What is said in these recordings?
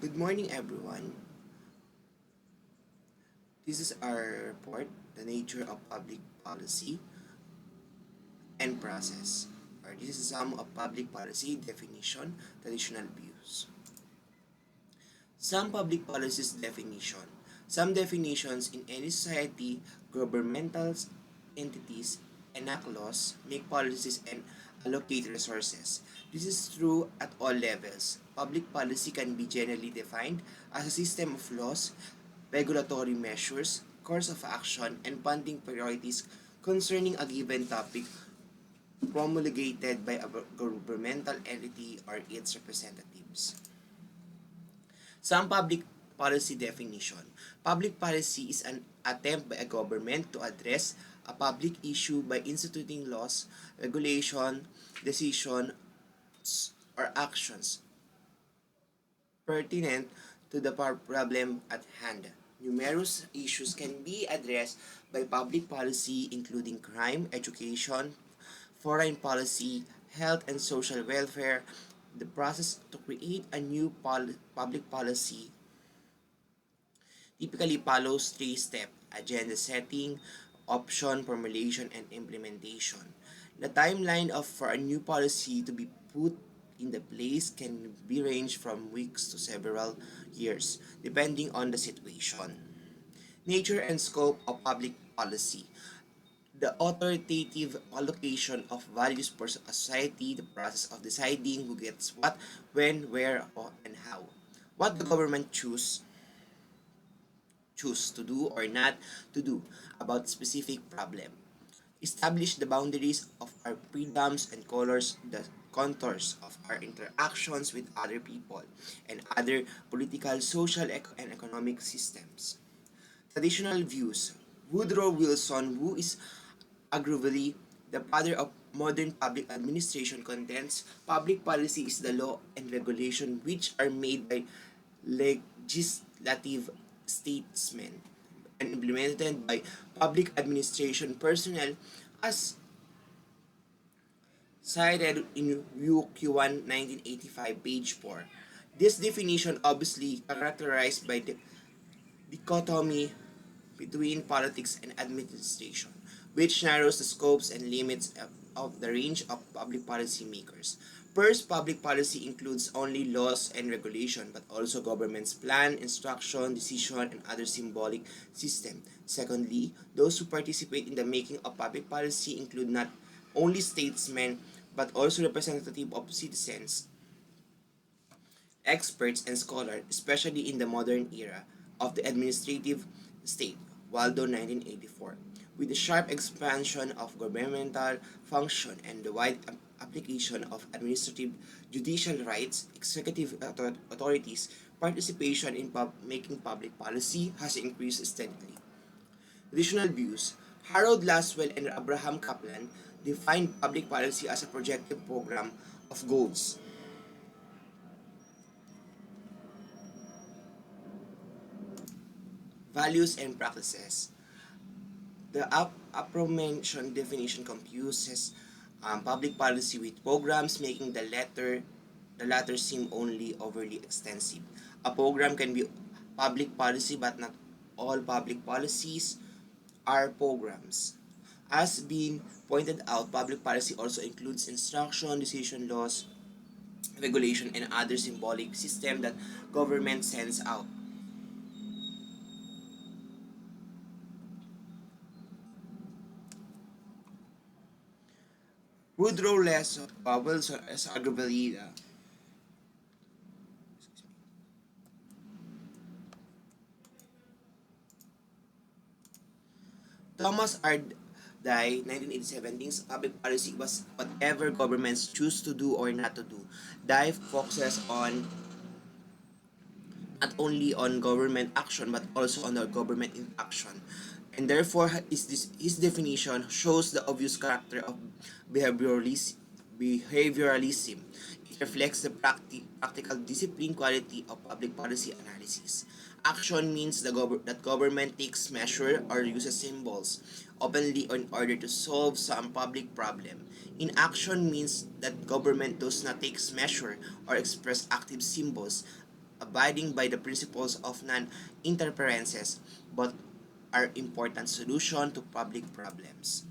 Good morning, everyone. This is our report, The Nature of Public Policy and Process. Or this is some of public policy definition, traditional views. Some public policies definition. Some definitions in any society, governmental entities enact laws, make policies, and allocate resources. This is true at all levels. Public policy can be generally defined as a system of laws, regulatory measures, course of action, and funding priorities concerning a given topic promulgated by a governmental entity or its representatives. Some public policy definition. Public policy is an attempt by a government to address a public issue by instituting laws, regulation, decisions, or actions pertinent to the problem at hand. Numerous issues can be addressed by public policy including crime, education, foreign policy, health and social welfare. The process to create a new public policy typically follows three-step agenda setting, option formulation, and implementation. The timeline of for a new policy to be put in the place can be ranged from weeks to several years, depending on the situation. Nature and scope of public policy. The authoritative allocation of values for a society, the process of deciding who gets what, when, where, and how. What the government choose to do or not to do about specific problem. Establish the boundaries of our freedoms and colors the contours of our interactions with other people and other political, social, and economic systems. Traditional views. Woodrow Wilson, who is arguably the father of modern public administration, contends public policy is the law and regulation which are made by legislative statesmen and implemented by public administration personnel as cited in UQ1 1985 page 4. This definition obviously characterized by the dichotomy between politics and administration, which narrows the scopes and limits of the range of public policy makers. First, public policy includes only laws and regulation, but also government's plan, instruction, decision, and other symbolic system. Secondly, those who participate in the making of public policy include not only statesmen, but also representative of citizens, experts, and scholars, especially in the modern era of the administrative state, Waldo 1984. With the sharp expansion of governmental function and the wide application of administrative judicial rights, executive authorities' participation in making public policy has increased steadily. Additional views. Harold Laswell and Abraham Kaplan defined public policy as a projective program of goals, values, and practices. The aforementioned definition confuses public policy with programs, making the latter seem only overly extensive. A program can be public policy, but not all public policies are programs. As been pointed out, public policy also includes instruction, decision laws, regulation, and other symbolic system that government sends out. Wilson is arguably Thomas R. Dye, 1987, thinks public policy was whatever governments choose to do or not to do. Dye focuses on not only on government action but also on the government inaction. And therefore, his definition shows the obvious character of behavioralism. It reflects the practical discipline quality of public policy analysis. Action means that government takes measure or uses symbols openly in order to solve some public problem. Inaction means that government does not take measure or express active symbols abiding by the principles of non-interferences, but are important solution to public problems.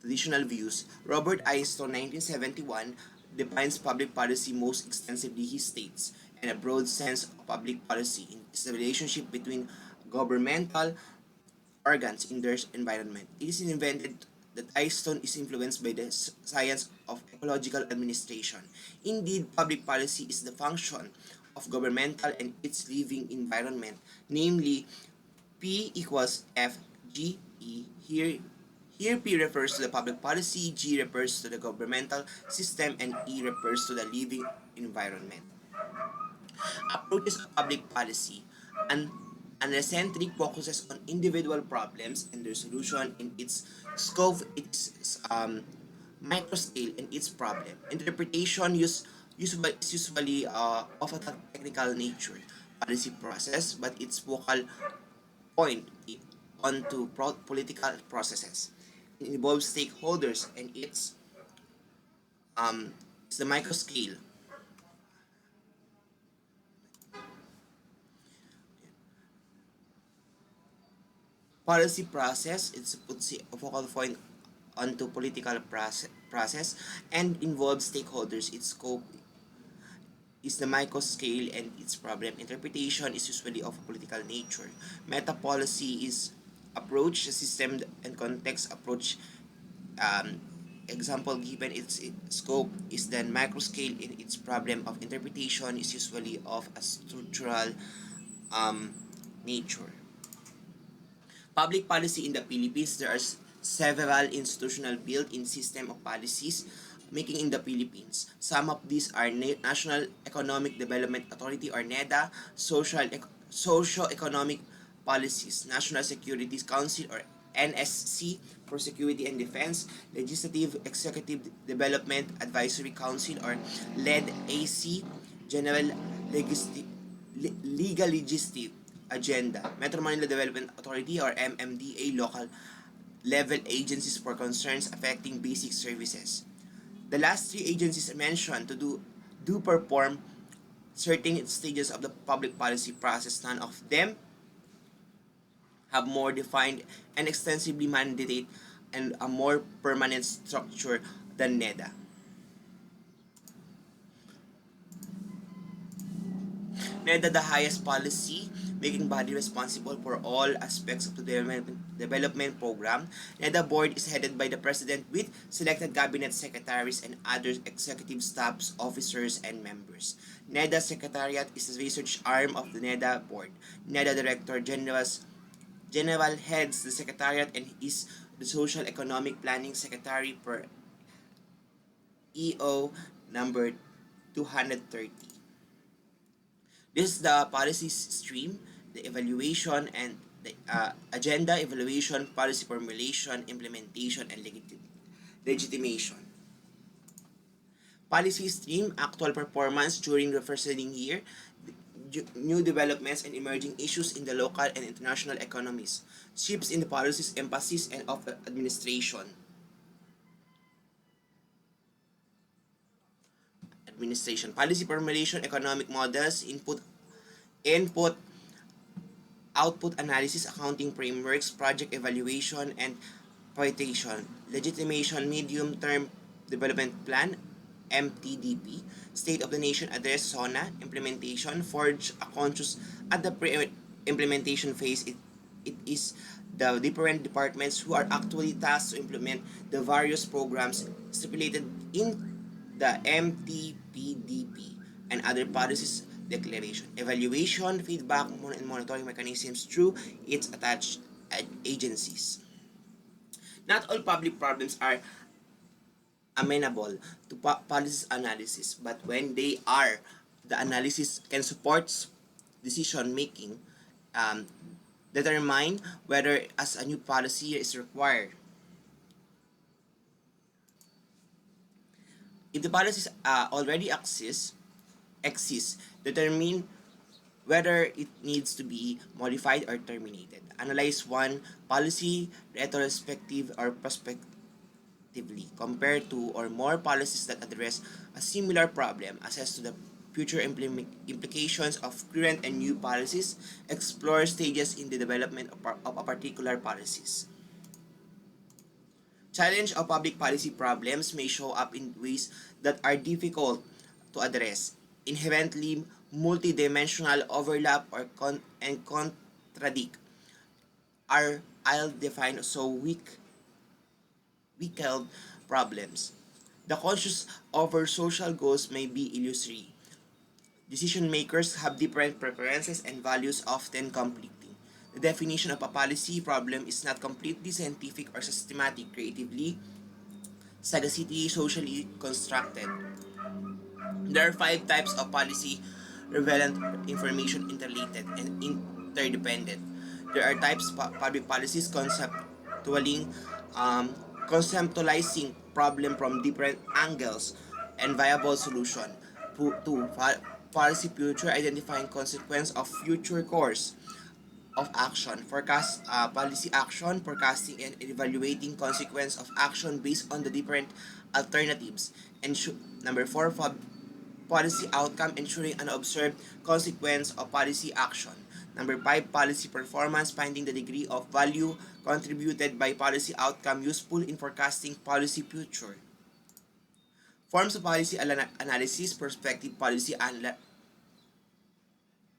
Traditional views. Robert Eiston, 1971, defines public policy most extensively. He states, in a broad sense of public policy is the relationship between governmental organs in their environment. It is invented that Eiston is influenced by the science of ecological administration. Indeed, public policy is the function of governmental and its living environment, namely P equals F G E. Here P refers to the public policy, G refers to the governmental system, and E refers to the living environment. Approaches of public policy. An Anacentric focuses on individual problems and their solution in its scope, its microscale, and its problem. Interpretation is usually of a technical nature policy process, but its focal point onto political processes. It involves stakeholders and it's the microscale. Policy process, it's puts a focal point onto political process and involves stakeholders. Its scope is the microscale and its problem. Interpretation is usually of a political nature. Meta policy is approach, system and context approach. Um, Example given its scope is then microscale in its problem of interpretation is usually of a structural um, nature. Public policy in the Philippines, there are several institutional built-in system of policies making in the Philippines. Some of these are National Economic Development Authority or NEDA, socio-economic policies, National Security Council or NSC for Security and Defense, Legislative Executive Development Advisory Council or LED-AC, General Legal Legislative Agenda, Metro Manila Development Authority or MMDA, local level agencies for concerns affecting basic services. The last three agencies mentioned do perform certain stages of the public policy process. None of them have more defined and extensively mandated and a more permanent structure than NEDA. NEDA, the highest policy making body responsible for all aspects of the development program. NEDA board is headed by the president with selected cabinet secretaries and other executive staffs, officers, and members. NEDA secretariat is the research arm of the NEDA board. NEDA director general heads the secretariat and is the social economic planning secretary per EO number 230. This is the policy stream, the evaluation and the agenda, evaluation, policy formulation, implementation, and legitimation. Policy stream, actual performance during the preceding year, new developments and emerging issues in the local and international economies, shifts in the policies, emphasis, and of administration. Policy formulation, economic models, input output analysis, accounting frameworks, project evaluation, and prioritization, legitimation, medium-term development plan, MTDP, State of the Nation Address, SONA, implementation, forge a conscious at the pre-implementation phase. It is the different departments who are actually tasked to implement the various programs stipulated in the MTPDP and other policies declaration, evaluation, feedback, and monitoring mechanisms through its attached agencies. Not all public problems are amenable to policy analysis, but when they are, the analysis can support decision making, um, determine whether as a new policy is required. If the policies already exist, determine whether it needs to be modified or terminated. Analyze one policy retrospective or prospectively. Compare two or more policies that address a similar problem. Assess to the future implications of current and new policies, explore stages in the development of a particular policies. Challenge of public policy problems may show up in ways that are difficult to address, inherently multidimensional, overlap, and contradict are ill-defined so weak-held problems. The conscious over social goals may be illusory. Decision makers have different preferences and values, often conflicting. The definition of a policy problem is not completely scientific or systematic, creatively, sagacity, socially constructed. There are five types of policy relevant information interrelated and interdependent. There are types public policies um, conceptualizing problem from different angles and viable solution. Two, policy future identifying consequence of future course of action. Forecast policy action, forecasting and evaluating consequence of action based on the different alternatives. And number four, policy outcome, ensuring an observed consequence of policy action. Number five, policy performance, finding the degree of value contributed by policy outcome useful in forecasting policy future. Forms of policy analysis, prospective policy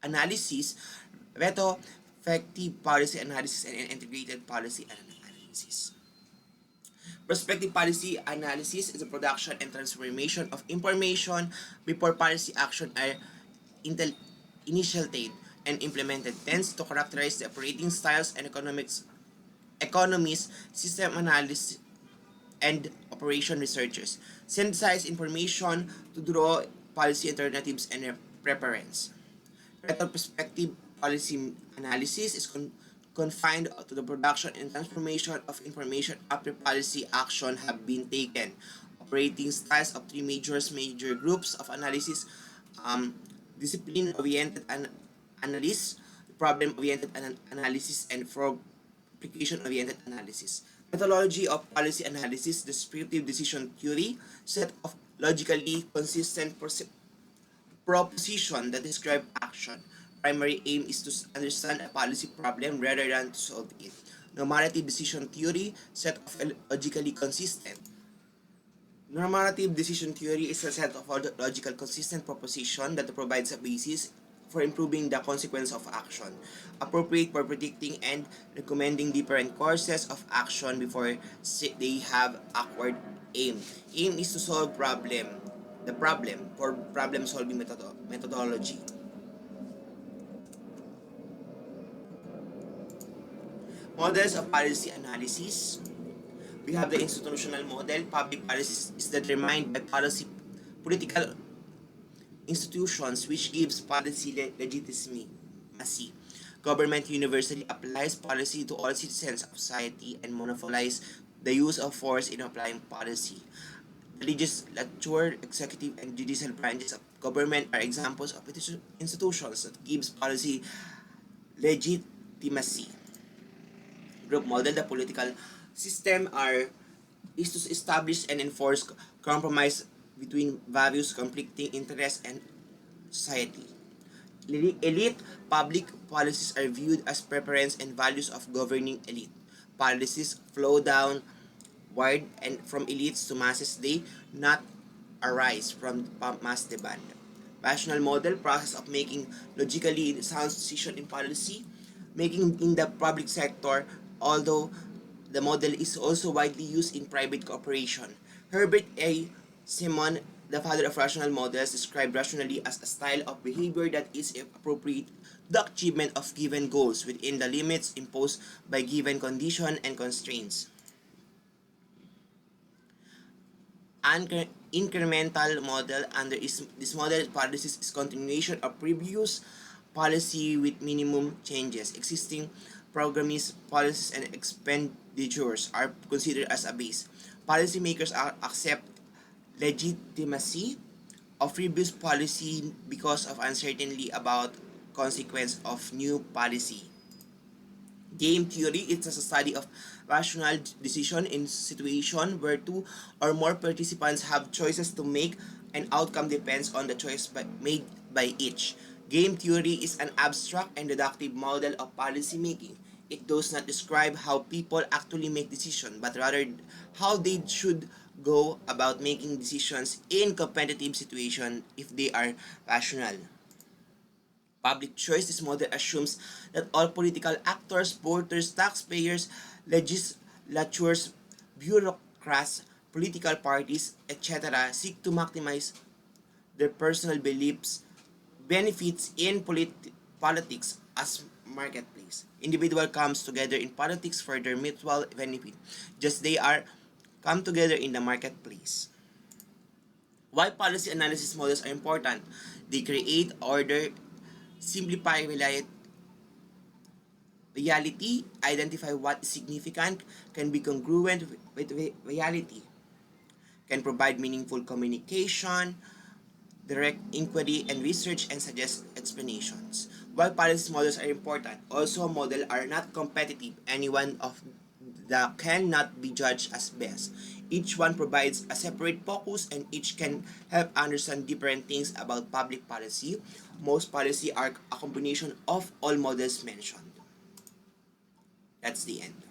analysis, retrospective policy analysis, and integrated policy analysis. Prospective policy analysis is the production and transformation of information before policy action are initiated and implemented, tends to characterize the operating styles and economies, system analysis, and operation researchers. Synthesize information to draw policy alternatives and preference. Retrospective policy analysis is confined to the production and transformation of information after policy action have been taken. Operating styles of three major groups of analysis: discipline-oriented analysis, problem-oriented analysis, and application-oriented analysis. Methodology of policy analysis: descriptive decision theory, set of logically consistent proposition that describe action. Primary aim is to understand a policy problem rather than to solve it. Normative decision theory, set of logically consistent. Normative decision theory is a set of logical consistent proposition that provides a basis for improving the consequence of action, appropriate for predicting and recommending different courses of action before they have acquired aim. Aim is to solve the problem for problem solving methodology. Models of policy analysis. We have the institutional model. Public policy is determined by political institutions, which gives policy legitimacy. Government universally applies policy to all citizens of society and monopolize the use of force in applying policy. The legislature, executive, and judicial branches of government are examples of institutions that gives policy legitimacy. Group model: the political system is to establish and enforce compromise between various conflicting interests and society. Elite public policies are viewed as preference and values of governing elite. Policies flow downward and from elites to masses. They not arise from mass demand. Rational model: process of making logically sound decision in policy making in the public sector, although the model is also widely used in private cooperation. Herbert A. Simon, the father of rational models, described rationally as a style of behavior that is appropriate to the achievement of given goals within the limits imposed by given conditions and constraints. Incremental model: under this model, policies is continuation of previous policy with minimum changes. Existing programming policies and expenditures are considered as a base. Policymakers accept legitimacy of previous policy because of uncertainty about consequence of new policy. Game theory: it's a study of rational decision in situation where two or more participants have choices to make and outcome depends on the choice made by each. Game theory is an abstract and deductive model of policy making. It does not describe how people actually make decisions, but rather how they should go about making decisions in competitive situations if they are rational. Public choice, this model assumes that all political actors, voters, taxpayers, legislatures, bureaucrats, political parties, etc., seek to maximize their personal beliefs, benefits in politics as marketplace. Individual comes together in politics for their mutual benefit, just they are come together in the marketplace. Why policy analysis models are important? They create order, simplify reality, identify what is significant, can be congruent with reality, can provide meaningful communication, direct inquiry and research, and suggest explanations. Why policy models are important? Also, models are not competitive. Any one of the cannot be judged as best. Each one provides a separate focus and each can help understand different things about public policy. Most policy are a combination of all models mentioned. That's the end.